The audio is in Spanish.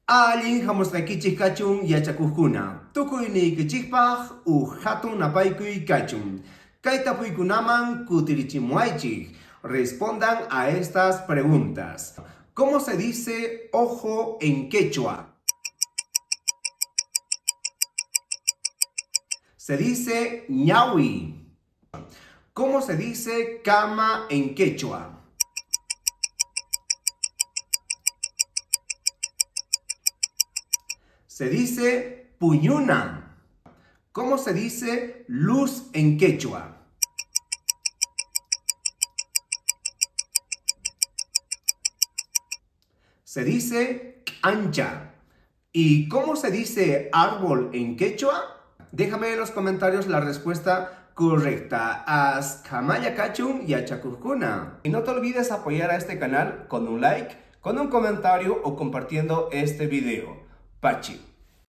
Allin hamusqaykichik kachun yachakuqkuna. Tukuyniykichisqpaq hatun napaykuy kachun. Kay tapuykunaman kutirichimuaychik. Respondan a estas preguntas. ¿Cómo se dice ojo en quechua? Se dice ñawi. ¿Cómo se dice cama en quechua? Se dice puñuna. ¿Cómo se dice luz en quechua? Se dice ancha. ¿Y cómo se dice árbol en quechua? Déjame en los comentarios la respuesta correcta. Askamaya kachun yachakuskuna. Y no te olvides apoyar a este canal con un like, con un comentario o compartiendo este video. Pachi.